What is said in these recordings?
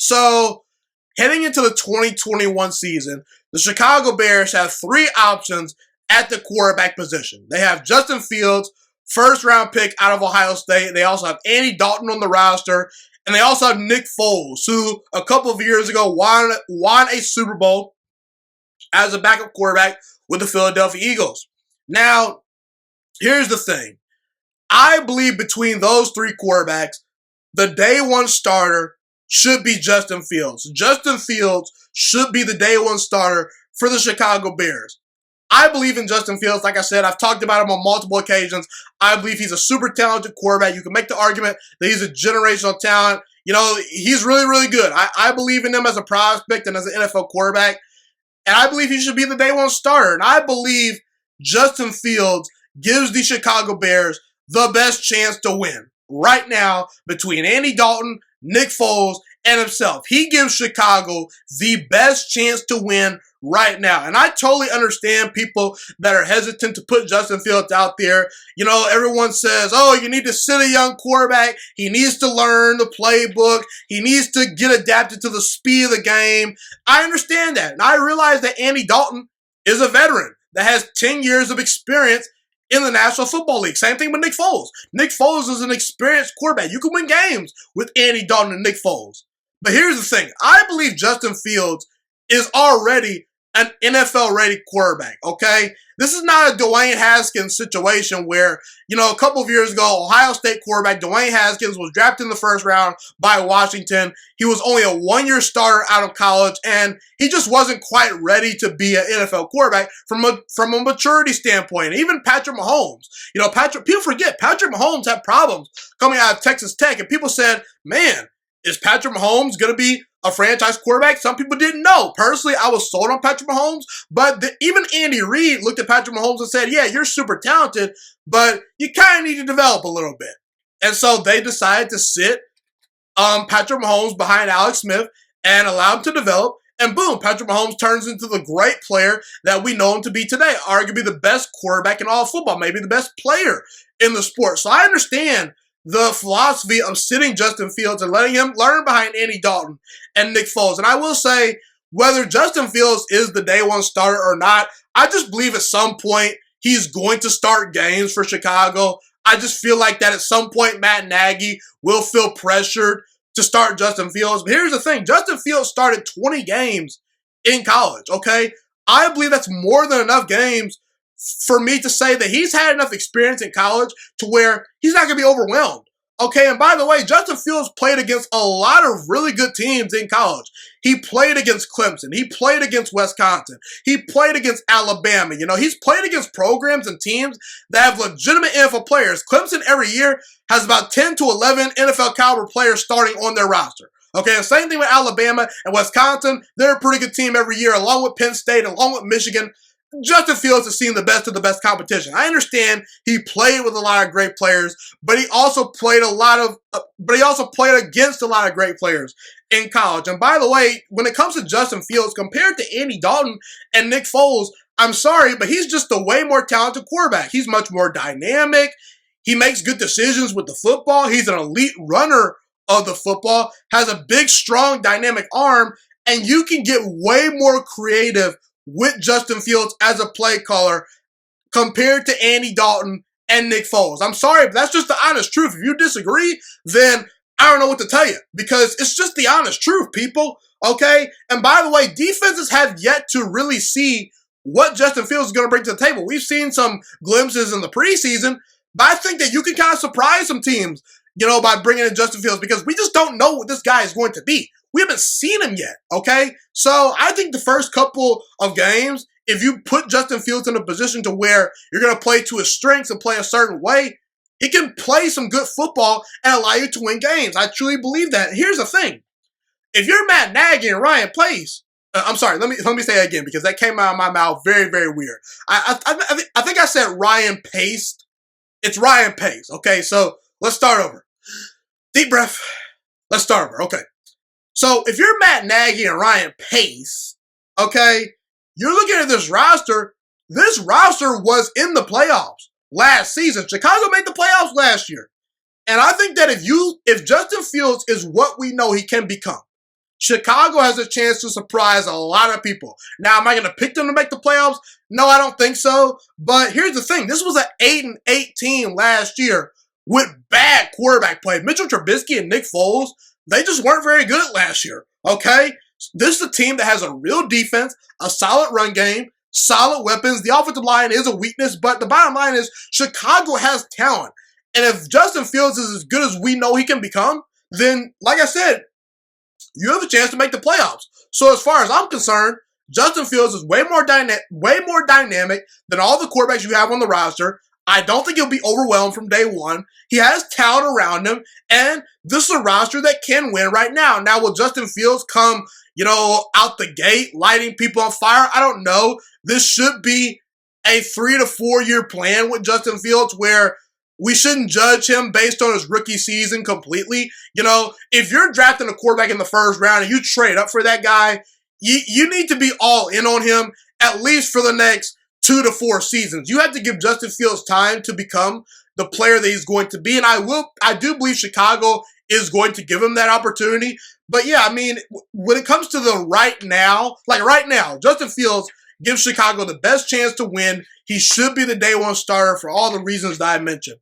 So, heading into the 2021 season, the Chicago Bears have three options at the quarterback position. They have Justin Fields, first-round pick out of Ohio State. They also have Andy Dalton on the roster. And they also have Nick Foles, who a couple of years ago won a Super Bowl as a backup quarterback with the Philadelphia Eagles. Now, here's the thing. I believe between those three quarterbacks, the day one starter should be Justin Fields. Justin Fields should be the day one starter for the Chicago Bears. I believe in Justin Fields. Like I said, I've talked about him on multiple occasions. I believe he's a super talented quarterback. You can make the argument that he's a generational talent. You know, he's really, really good. I believe in him as a prospect and as an NFL quarterback. And I believe he should be the day one starter. And I believe Justin Fields gives the Chicago Bears the best chance to win right now between Andy Dalton, Nick Foles, and himself. He gives Chicago the best chance to win right now. And I totally understand people that are hesitant to put Justin Fields out there. You know, everyone says, oh, you need to sit a young quarterback. He needs to learn the playbook. He needs to get adapted to the speed of the game. I understand that. And I realize that Andy Dalton is a veteran that has 10 years of experience in the National Football League. Same thing with Nick Foles. Nick Foles is an experienced quarterback. You can win games with Andy Dalton and Nick Foles. But here's the thing. I believe Justin Fields is already an NFL-ready quarterback, okay? This is not a Dwayne Haskins situation where, you know, a couple of years ago, Ohio State quarterback Dwayne Haskins was drafted in the first round by Washington. He was only a one-year starter out of college, and he just wasn't quite ready to be an NFL quarterback from a maturity standpoint. Even Patrick Mahomes. You know, people forget, Patrick Mahomes had problems coming out of Texas Tech, and people said, man, is Patrick Mahomes going to be a franchise quarterback? Some people didn't know. Personally, I was sold on Patrick Mahomes, but even Andy Reid looked at Patrick Mahomes and said, yeah, you're super talented, but you kind of need to develop a little bit. And so they decided to sit Patrick Mahomes behind Alex Smith and allow him to develop. And boom, Patrick Mahomes turns into the great player that we know him to be today. Arguably the best quarterback in all of football, maybe the best player in the sport. So I understand the philosophy of sitting Justin Fields and letting him learn behind Andy Dalton and Nick Foles. And I will say, whether Justin Fields is the day one starter or not, I just believe at some point he's going to start games for Chicago. I just feel like that at some point Matt Nagy will feel pressured to start Justin Fields. But here's the thing. Justin Fields started 20 games in college, okay? I believe that's more than enough games for me to say that he's had enough experience in college to where he's not going to be overwhelmed. Okay, and by the way, Justin Fields played against a lot of really good teams in college. He played against Clemson. He played against Wisconsin. He played against Alabama. You know, he's played against programs and teams that have legitimate NFL players. Clemson every year has about 10 to 11 NFL caliber players starting on their roster. Okay, the same thing with Alabama and Wisconsin. They're a pretty good team every year, along with Penn State, along with Michigan. Justin Fields has seen the best of the best competition. I understand he played with a lot of great players, but he also played against a lot of great players in college. And by the way, when it comes to Justin Fields, compared to Andy Dalton and Nick Foles, I'm sorry, but he's just a way more talented quarterback. He's much more dynamic. He makes good decisions with the football. He's an elite runner of the football, has a big, strong, dynamic arm, and you can get way more creative with Justin Fields as a play caller compared to Andy Dalton and Nick Foles. I'm sorry, but that's just the honest truth. If you disagree, then I don't know what to tell you, because it's just the honest truth, people, okay? And by the way, defenses have yet to really see what Justin Fields is going to bring to the table. We've seen some glimpses in the preseason, but I think that you can kind of surprise some teams, you know, by bringing in Justin Fields, because we just don't know what this guy is going to be. We haven't seen him yet, okay? So I think the first couple of games, if you put Justin Fields in a position to where you're going to play to his strengths and play a certain way, he can play some good football and allow you to win games. I truly believe that. Here's the thing. If you're Matt Nagy and Ryan Pace, I'm sorry, let me say that again, because that came out of my mouth very, very weird. I think I said Ryan Pace. It's Ryan Pace, okay? So let's start over. Deep breath. Let's start over, okay? So if you're Matt Nagy and Ryan Pace, okay, you're looking at this roster. This roster was in the playoffs last season. Chicago made the playoffs last year. And I think that if Justin Fields is what we know he can become, Chicago has a chance to surprise a lot of people. Now, am I going to pick them to make the playoffs? No, I don't think so. But here's the thing. This was an 8-8 team last year with bad quarterback play. Mitchell Trubisky and Nick Foles, they just weren't very good last year, okay? This is a team that has a real defense, a solid run game, solid weapons. The offensive line is a weakness, but the bottom line is Chicago has talent. And if Justin Fields is as good as we know he can become, then, like I said, you have a chance to make the playoffs. So as far as I'm concerned, Justin Fields is way more dynamic than all the quarterbacks you have on the roster. I don't think he'll be overwhelmed from day one. He has talent around him, and this is a roster that can win right now. Now, will Justin Fields come, out the gate, lighting people on fire? I don't know. This should be a 3 to 4 year plan with Justin Fields where we shouldn't judge him based on his rookie season completely. If you're drafting a quarterback in the first round and you trade up for that guy, you need to be all in on him at least for the next 2 to 4 seasons. You have to give Justin Fields time to become the player that he's going to be. And I do believe Chicago is going to give him that opportunity. But yeah, when it comes to the right now, Justin Fields gives Chicago the best chance to win. He should be the day one starter for all the reasons that I mentioned.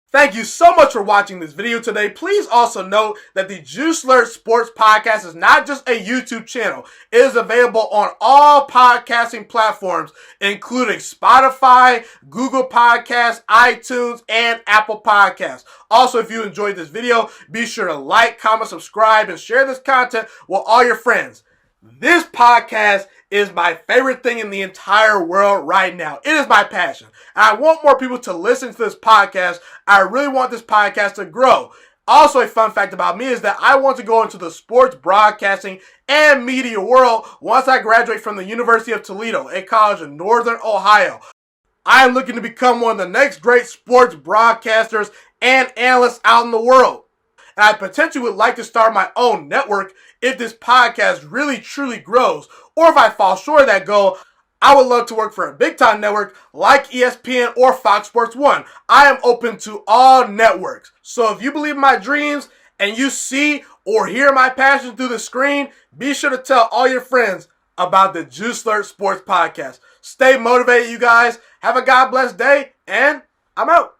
Thank you so much for watching this video today. Please also note that the Juice Alert Sports Podcast is not just a YouTube channel. It is available on all podcasting platforms, including Spotify, Google Podcasts, iTunes, and Apple Podcasts. Also, if you enjoyed this video, be sure to like, comment, subscribe, and share this content with all your friends. This podcast is my favorite thing in the entire world right now. It is my passion. And I want more people to listen to this podcast. I really want this podcast to grow. Also, a fun fact about me is that I want to go into the sports broadcasting and media world once I graduate from the University of Toledo, a college in Northern Ohio. I am looking to become one of the next great sports broadcasters and analysts out in the world. And I potentially would like to start my own network if this podcast really truly grows. Or if I fall short of that goal, I would love to work for a big-time network like ESPN or Fox Sports 1. I am open to all networks. So if you believe in my dreams and you see or hear my passion through the screen, be sure to tell all your friends about the Juice Alert Sports Podcast. Stay motivated, you guys. Have a God bless day, and I'm out.